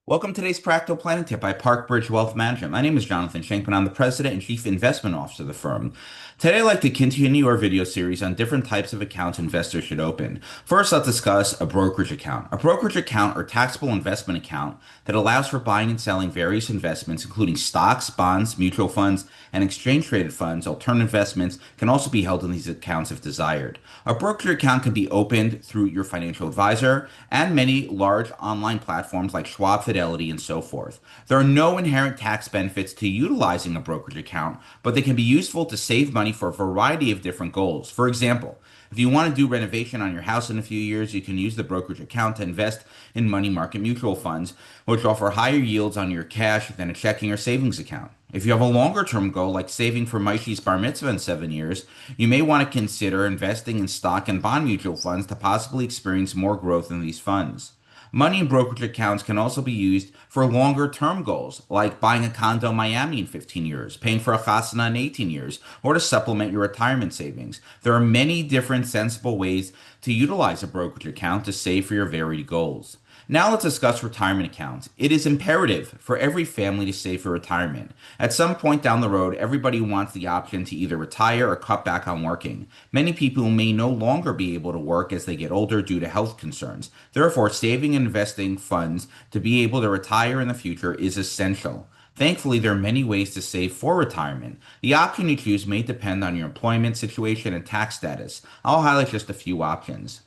Welcome to today's Practical Planning Tip by ParkBridge Wealth Management. My name is Jonathan Shenkman. I'm the President and Chief Investment Officer of the firm. Today, I'd like to continue our video series on different types of accounts investors should open. First, let's discuss a brokerage account. A brokerage account or taxable investment account that allows for buying and selling various investments, including stocks, bonds, mutual funds, and exchange-traded funds. Alternative investments can also be held in these accounts if desired. A brokerage account can be opened through your financial advisor and many large online platforms like Schwab, Fidelity, and so forth. There are no inherent tax benefits to utilizing a brokerage account, but they can be useful to save money for a variety of different goals. For example, if you want to do renovation on your house in a few years, you can use the brokerage account to invest in money market mutual funds, which offer higher yields on your cash than a checking or savings account. If you have a longer term goal, like saving for Maishi's bar mitzvah in 7 years, you may want to consider investing in stock and bond mutual funds to possibly experience more growth in these funds. Money in brokerage accounts can also be used for longer term goals, like buying a condo in Miami in 15 years, paying for a chasana in 18 years, or to supplement your retirement savings. There are many different sensible ways to utilize a brokerage account to save for your varied goals. Now let's discuss retirement accounts. It is imperative for every family to save for retirement. At some point down the road, everybody wants the option to either retire or cut back on working. Many people may no longer be able to work as they get older due to health concerns. Therefore, saving and investing funds to be able to retire in the future is essential. Thankfully, there are many ways to save for retirement. The option you choose may depend on your employment situation and tax status. I'll highlight just a few options.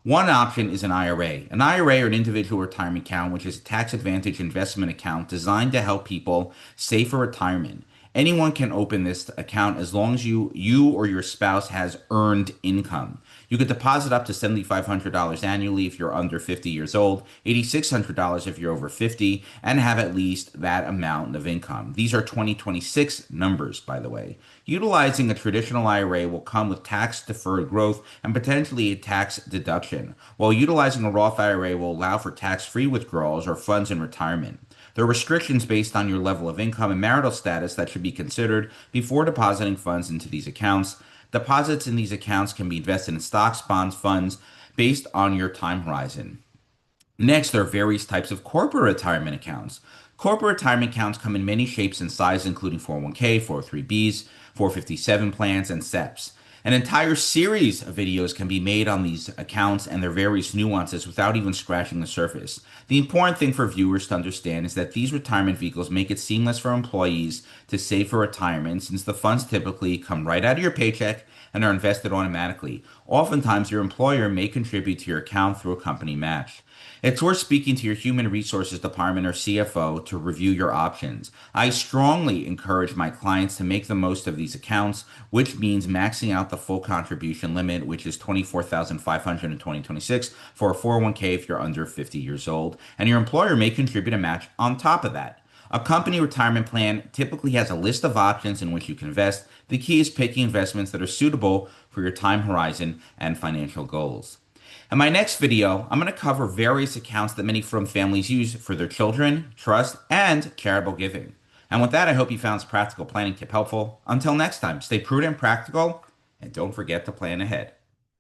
One option is an IRA. An IRA or an individual retirement account, which is a tax advantage investment account designed to help people save for retirement. Anyone can open this account as long as you or your spouse has earned income. You could deposit up to $7,500 annually if you're under 50 years old, $8,600 if you're over 50, and have at least that amount of income. These are 2026 numbers, by the way. Utilizing a traditional IRA will come with tax deferred growth and potentially a tax deduction, while utilizing a Roth IRA will allow for tax-free withdrawals or funds in retirement. There are restrictions based on your level of income and marital status that should be considered before depositing funds into these accounts. Deposits in these accounts can be invested in stocks, bonds, funds based on your time horizon. Next, there are various types of corporate retirement accounts. Corporate retirement accounts come in many shapes and sizes, including 401k, 403bs, 457 plans, and SEPs. An entire series of videos can be made on these accounts and their various nuances without even scratching the surface. The important thing for viewers to understand is that these retirement vehicles make it seamless for employees to save for retirement, since the funds typically come right out of your paycheck and are invested automatically. Oftentimes, your employer may contribute to your account through a company match. It's worth speaking to your human resources department or CFO to review your options. I strongly encourage my clients to make the most of these accounts, which means maxing out the full contribution limit, which is $24,500 in 2026 for a 401k if you're under 50 years old, and your employer may contribute a match on top of that. A company retirement plan typically has a list of options in which you can invest. The key is picking investments that are suitable for your time horizon and financial goals. In my next video, I'm going to cover various accounts that many firm families use for their children, trust, and charitable giving. And with that, I hope you found this practical planning tip helpful. Until next time, stay prudent and practical, and don't forget to plan ahead.